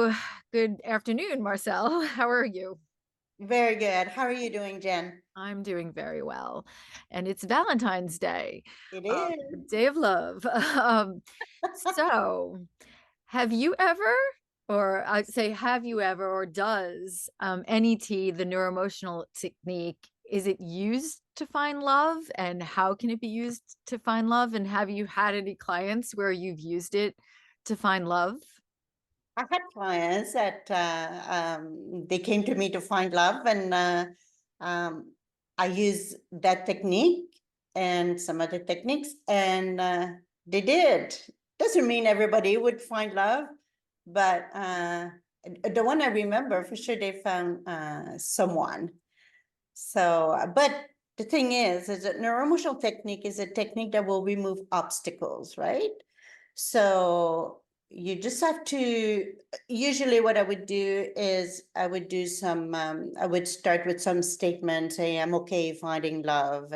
So, good afternoon, Marcelle. How are you? Very good. How are you doing, Jen? I'm doing very well. And it's Valentine's Day, It is. Day of Love. So, have you ever, or I'd say, have you ever, or does NET, the neuro emotional technique, is it used to find love? And how can it be used to find love? And have you had any clients where you've used it to find love? I had clients that they came to me to find love, and um, I use that technique and some other techniques, and they did. Doesn't mean everybody would find love, but the one I remember for sure, they found someone. So, but the thing is that neuroemotional technique is a technique that will remove obstacles, right? So you just have to, usually what I would do is I would do some, I would start with some statement, say, I'm okay finding love.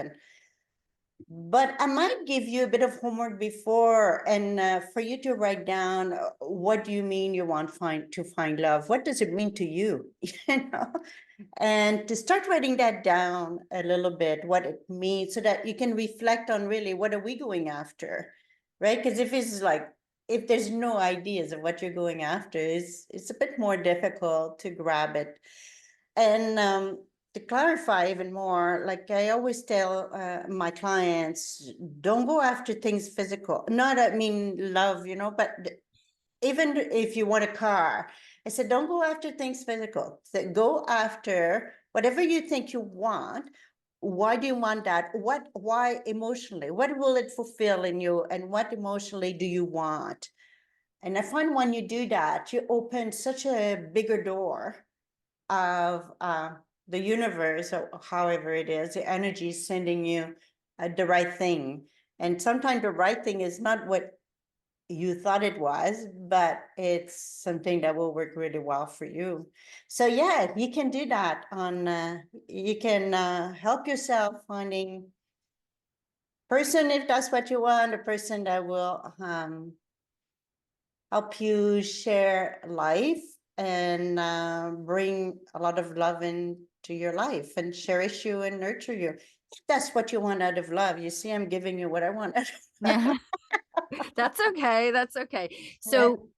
But I might give you a bit of homework before, and for you to write down what do you mean you want to find love? What does it mean to you? You know, and to start writing that down a little bit, what it means, so that you can reflect on really what are we going after, right? Because if it's like if there's no ideas of what you're going after, it's a bit more difficult to grab it. And to clarify even more, like I always tell my clients, don't go after things physical. Not, I mean, love, but even if you want a car, I said, don't go after things physical. Go after whatever you think you want. Why do you want that? Why emotionally? What will it fulfill in you? And what emotionally do you want? And I find when you do that, you open such a bigger door of the universe, or however it is, the energy is sending you the right thing. And sometimes the right thing is not what you thought it was, but it's something that will work really well for you. So yeah, you can do that on, you can help yourself finding person if that's what you want, a person that will help you share life and bring a lot of love into your life and cherish you and nurture you. If that's what you want out of love. You see, I'm giving you what I want. Yeah, that's okay. That's okay. Right.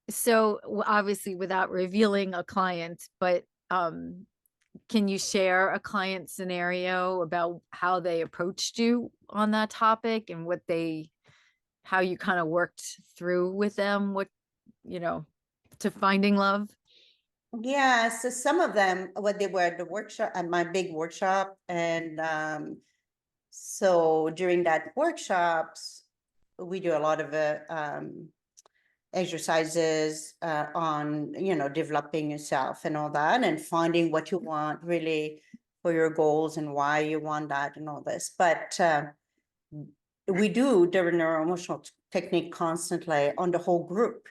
So obviously without revealing a client, but can you share a client scenario about how they approached you on that topic and how you kind of worked through with them, you know, to finding love? Yeah, so some of them, what they were at the workshop, at my big workshop, and so during that workshops, we do a lot of exercises on developing yourself and all that, and finding what you want really for your goals and why you want that and all this. But we do the neuroemotional technique constantly on the whole group,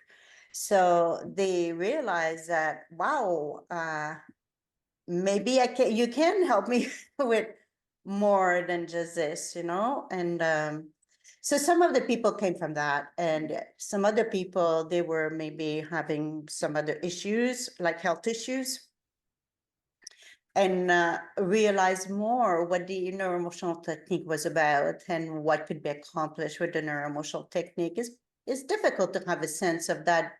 so they realize that, wow, maybe you can help me with more than just this, and so some of the people came from that, and some other people, they were maybe having some other issues, like health issues, and realize more what the neuroemotional technique was about and what could be accomplished with the neuroemotional technique. Is difficult to have a sense of that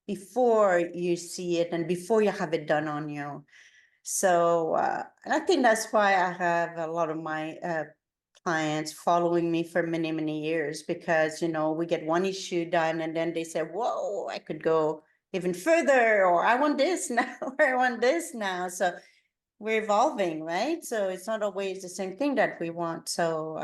before you see it and before you have it done on you. So, and I think that's why I have a lot of my clients following me for many, many years, because, we get one issue done and then they say, whoa, I could go even further, or I want this now, or I want this now. So we're evolving, right? So it's not always the same thing that we want. So,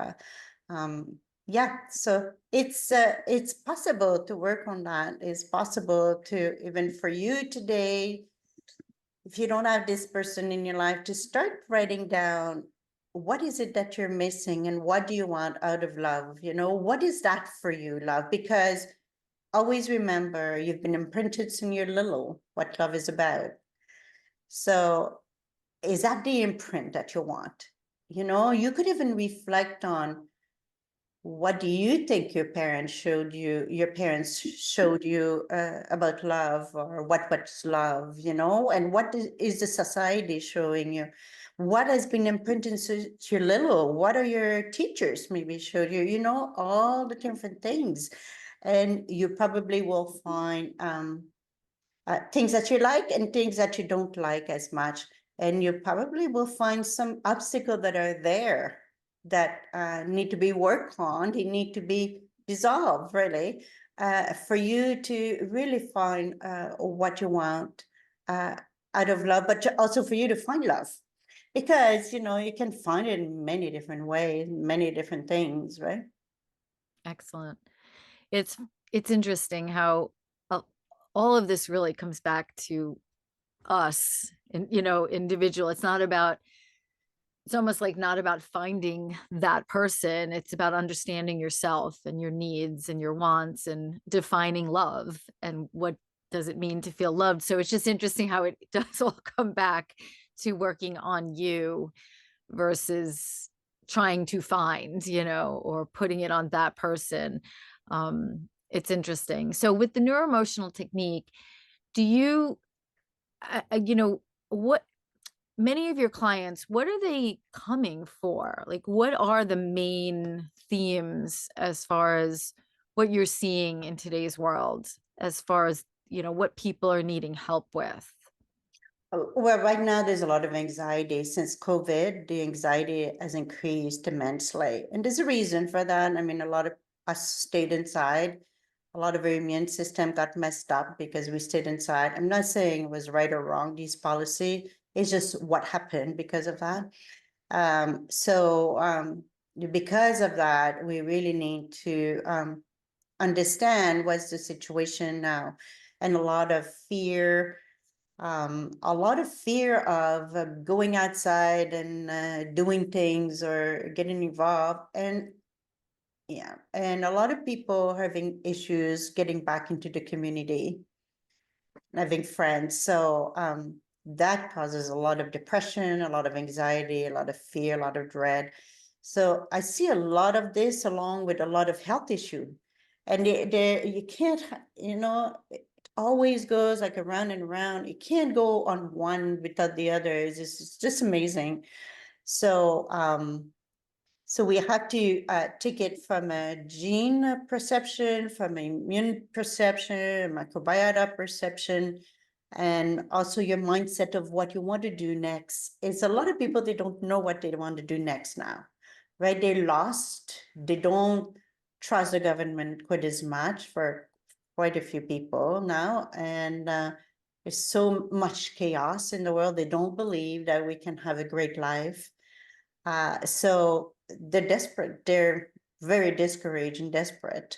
yeah, so it's possible to work on that. It's possible to, even for you today, if you don't have this person in your life, to start writing down what is it that you're missing and what do you want out of love? What is that for you, love? Because always remember, you've been imprinted since you're little what love is about. So is that the imprint that you want? You could even reflect on what do you think your parents showed you about love, or what's love, and what is the society showing you? What has been imprinted since you're little? What are your teachers maybe showed you? All the different things. And you probably will find things that you like and things that you don't like as much. And you probably will find some obstacles that are there that need to be worked on. They need to be dissolved, really, for you to really find what you want uh, out of love, but also for you to find love. Because, you can find it in many different ways, many different things, right? Excellent. It's it's interesting how uh, all of this really comes back to us and individual. It's almost like not about finding that person. It's about understanding yourself and your needs and your wants and defining love and what does it mean to feel loved. So it's just interesting how it does all come back to working on you versus trying to find, or putting it on that person. It's interesting. So with the neuroemotional technique, do you, what many of your clients, what are they coming for? Like, what are the main themes as far as what you're seeing in today's world, as far as, what people are needing help with? Well, right now there's a lot of anxiety. Since COVID, the anxiety has increased immensely. And there's a reason for that. I mean, a lot of us stayed inside. A lot of our immune system got messed up because we stayed inside. I'm not saying it was right or wrong, these policy. It's just what happened because of that. So because of that, we really need to understand what's the situation now. And a lot of fear of going outside and doing things or getting involved. And yeah, and a lot of people having issues getting back into the community, having friends. So that causes a lot of depression, a lot of anxiety, a lot of fear, a lot of dread. So I see a lot of this along with a lot of health issue. And you can't, it always goes like around and around. You can't go on one without the other. It's just amazing. So we have to take it from a gene perception, from an immune perception, microbiota perception, and also your mindset of what you want to do next. It's a lot of people, they don't know what they want to do next now, right? They're lost. They don't trust the government quite as much for quite a few people now. And there's so much chaos in the world. They don't believe that we can have a great life. So they're desperate. They're very discouraged and desperate.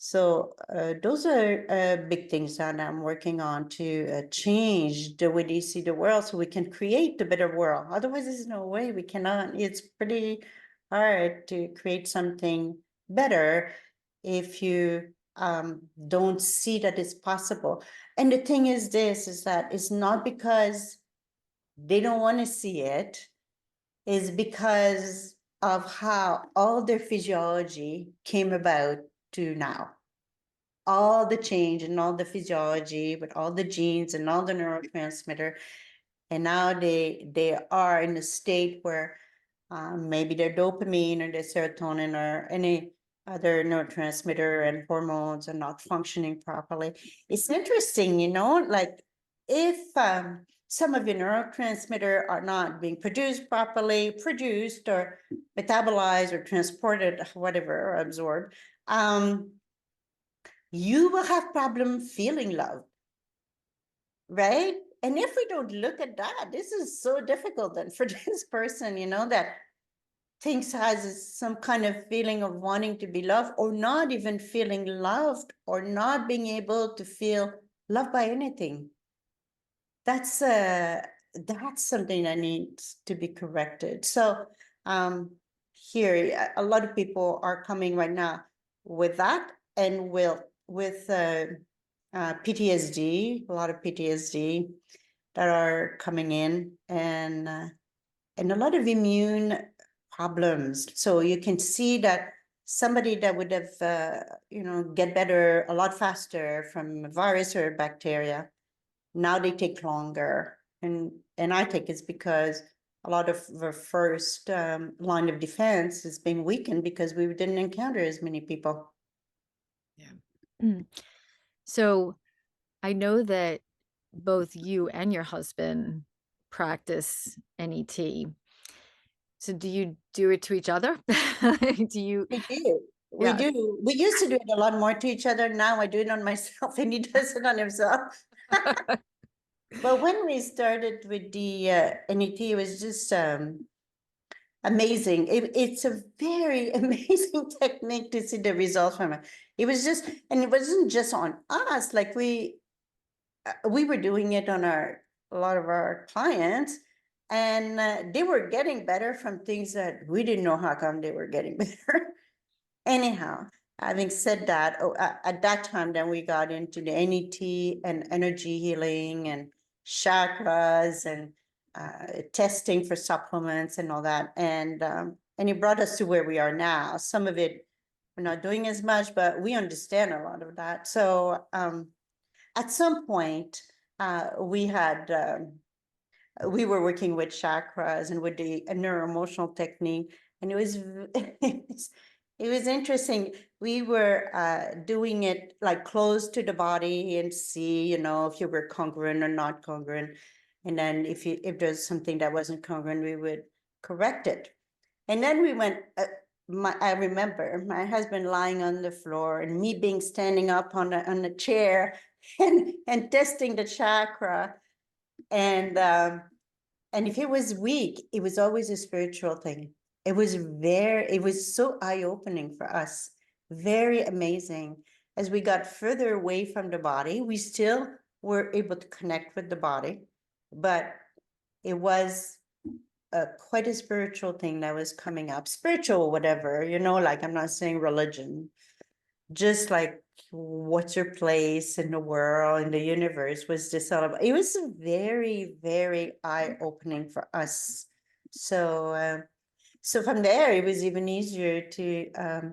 So those are big things that I'm working on to change the way they see the world, so we can create a better world. Otherwise, there's no way we cannot. It's pretty hard to create something better if you don't see that it's possible. And the thing is, this is that it's not because they don't want to see it, is because of how all their physiology came about to now. All the change and all the physiology with all the genes and all the neurotransmitter. And now they are in a state where maybe their dopamine or their serotonin or any other neurotransmitter and hormones are not functioning properly. It's interesting, like if some of your neurotransmitter are not being produced properly, produced or metabolized or transported, whatever, or absorbed, you will have problem feeling love, right? And if we don't look at that, this is so difficult then for this person, that thinks has some kind of feeling of wanting to be loved or not even feeling loved or not being able to feel loved by anything. That's something that needs to be corrected. So here a lot of people are coming right now with that, and with PTSD, a lot of PTSD that are coming in, and a lot of immune problems. So you can see that somebody that would have, get better a lot faster from a virus or bacteria. Now they take longer. And I think it's because a lot of the first line of defense is being weakened because we didn't encounter as many people. Yeah. Mm. So I know that both you and your husband practice NET. So do you do it to each other? Do you We do. We yeah. do. We used to do it a lot more to each other. Now I do it on myself and he does it on himself. But when we started with the NET, it was just amazing. It's a very amazing technique to see the results from it. It was just, and it wasn't just on us. Like we were doing it on a lot of our clients, and they were getting better from things that we didn't know how come they were getting better. Anyhow, having said that, at that time, then we got into the NET and energy healing and chakras and testing for supplements and all that. And it brought us to where we are now. Some of it we're not doing as much, but we understand a lot of that. So at some point, we had we were working with chakras and with the neuro emotional technique, and it was it was interesting. We were doing it like close to the body and see, if you were congruent or not congruent, and then if there's something that wasn't congruent, we would correct it. And then we went. I remember my husband lying on the floor and me being standing up on a chair and testing the chakra and. And if it was weak, it was always a spiritual thing. It was so eye-opening for us, very amazing. As we got further away from the body, we still were able to connect with the body, but it was quite a spiritual thing that was coming up. Spiritual, whatever, like I'm not saying religion, just like what's your place in the world, in the universe, was this all about? It was very, very eye-opening for us. So so from there it was even easier to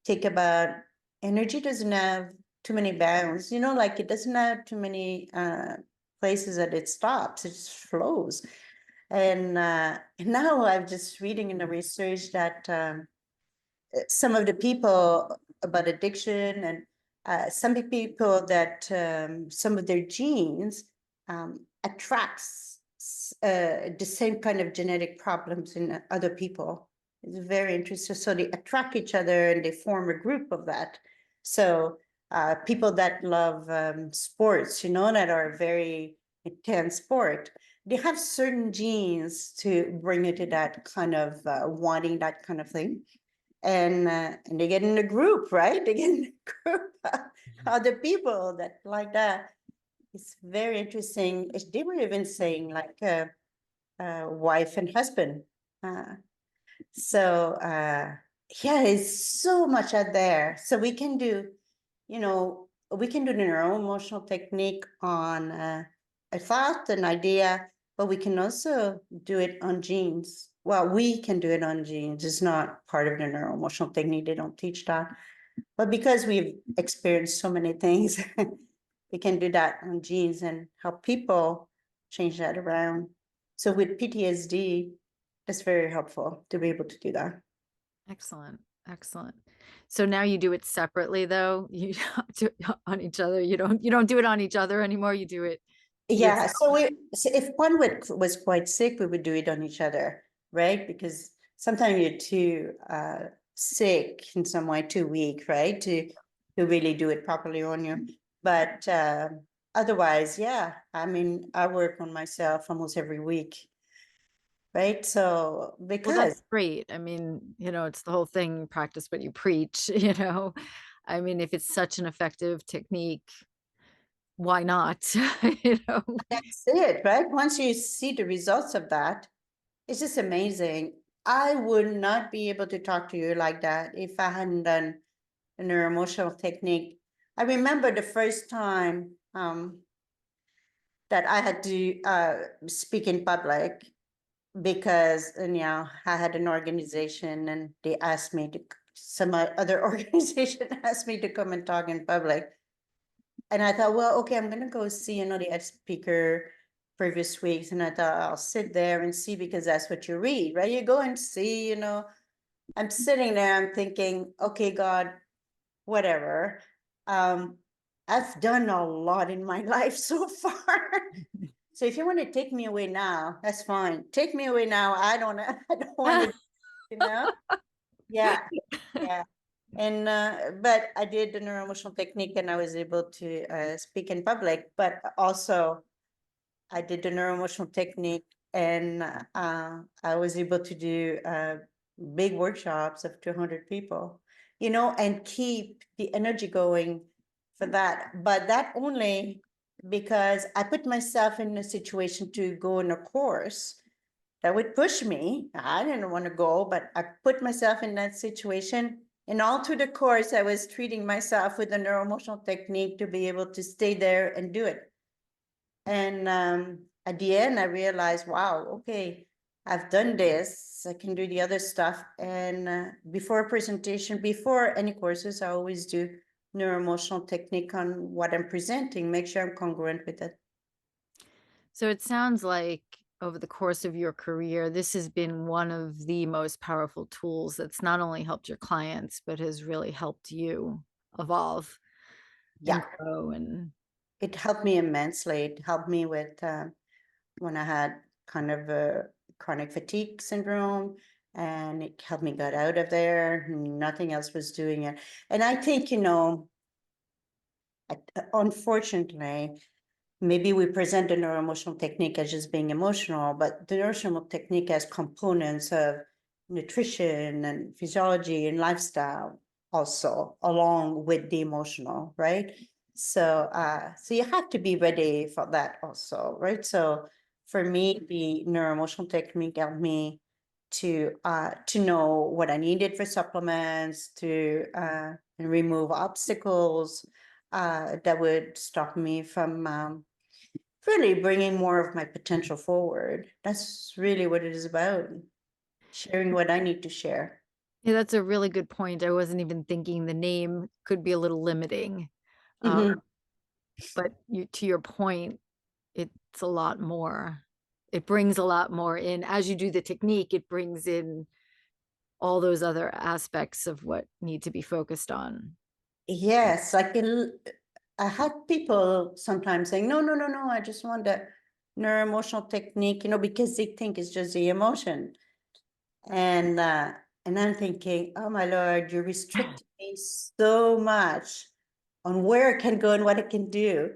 think about energy doesn't have too many bounds, like it doesn't have too many places that it stops, it just flows. And now I'm just reading in the research that some of the people about addiction and some people that some of their genes attracts the same kind of genetic problems in other people. It's very interesting. So they attract each other and they form a group of that. So people that love sports, that are very intense sport, they have certain genes to bring you to that kind of wanting that kind of thing. And they get in a group, right? They get in a group of other people that like that. It's very interesting. They were even saying like wife and husband. Uh, so yeah, it's so much out there. So we can do the neuro emotional technique on a thought, an idea, but we can also do it on genes. Well, we can do it on genes. It's not part of the neuro emotional technique. They don't teach that. But because we've experienced so many things, we can do that on genes and help people change that around. So with PTSD, it's very helpful to be able to do that. Excellent, excellent. So now you do it separately though? You don't do it on each other? You don't do it on each other anymore, you do it to Yeah, yourself? so if one was quite sick, we would do it on each other, right? Because sometimes you're too sick in some way, too weak, right? To really do it properly on you. But otherwise, yeah, I mean, I work on myself almost every week, right? So Well, that's because great. I mean, it's the whole thing, practice what you preach, you know? I mean, if it's such an effective technique, why not? You know? that's it, right? Once you see the results of that, it's just amazing. I would not be able to talk to you like that if I hadn't done a neuroemotional technique. I remember the first time that I had to speak in public because I had an organization and they asked me to some other organization asked me to come and talk in public. And I thought, well, okay, I'm gonna go see, the ed speaker previous weeks. And I thought I'll sit there and see because that's what you read, right? You go and see, I'm sitting there, I'm thinking, okay, God, whatever. Um, I've done a lot in my life so far. So if you want to take me away now, that's fine. Take me away now. I don't I don't want to, you know? Yeah, yeah. And but I did the neuro emotional technique and I was able to speak in public, but also I did the neuro emotional technique and I was able to do big workshops of 200 people, and keep the energy going for that. But that only because I put myself in a situation to go in a course that would push me. I didn't want to go, but I put myself in that situation. And all through the course, I was treating myself with the neuroemotional technique to be able to stay there and do it. And at the end, I realized, wow, okay, I've done this. I can do the other stuff. And before a presentation, before any courses, I always do neuroemotional technique on what I'm presenting, make sure I'm congruent with it. So it sounds like over the course of your career, this has been one of the most powerful tools that's not only helped your clients, but has really helped you evolve and Yeah, grow. And it helped me immensely. It helped me with when I had kind of a chronic fatigue syndrome, and it helped me get out of there. Nothing else was doing it. And I think, unfortunately, maybe we present the neuroemotional technique as just being emotional, but the neuroemotional technique has components of nutrition and physiology and lifestyle also along with the emotional, right? So you have to be ready for that also, right? So for me, the neuroemotional technique helped me to know what I needed for supplements, to remove obstacles that would stop me from really bringing more of my potential forward. That's really what it is about, sharing what I need to share. yeah, that's a really good point. I wasn't even thinking the name could be a little limiting. Um, Mhm. but to your point, it's a lot more. It brings a lot more in. As you do the technique, it brings in all those other aspects of what need to be focused on. Yes, I had people sometimes saying, no, no, no, no, I just want the neuroemotional technique, because they think it's just the emotion. And uh, and I'm thinking, oh my Lord, you're restricting me so much on where I can go and what I can do,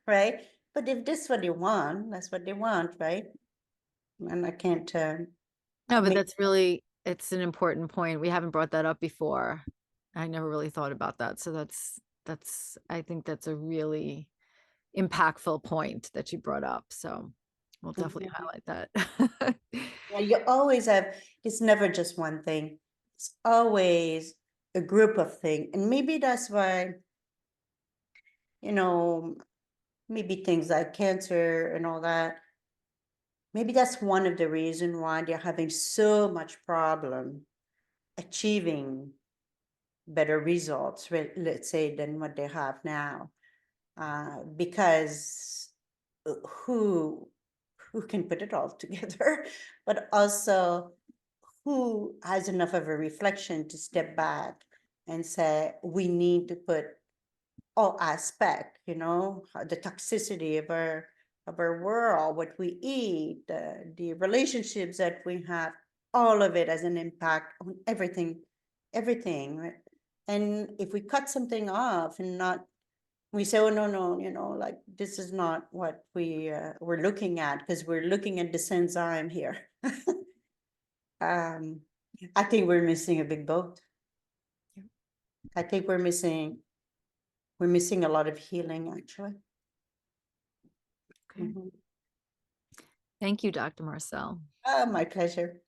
right? But if this is what they want, that's what they want, right? And I can't No, but make. it's an important point. We haven't brought that up before. I never really thought about that. So I think that's a really impactful point that you brought up. So we'll definitely Mhm. highlight that. Yeah, you always have, it's never just one thing. It's always a group of things. And maybe that's why, you know, maybe things like cancer and all that, maybe that's one of the reasons why they're having so much problem achieving better results, let's say, than what they have now. Because who who can put it all together, but also who has enough of a reflection to step back and say we need to put all aspect, the toxicity of our world, what we eat, the relationships that we have, all of it has an impact on everything, right? And if we cut something off and not, we say, oh no, no, like this is not what we're looking at because we're looking at this enzyme here. um, I think we're missing a big boat. Yeah. I think we're missing a lot of healing actually. Okay. Mhm. Thank you, Dr. Marcel. Oh, my pleasure.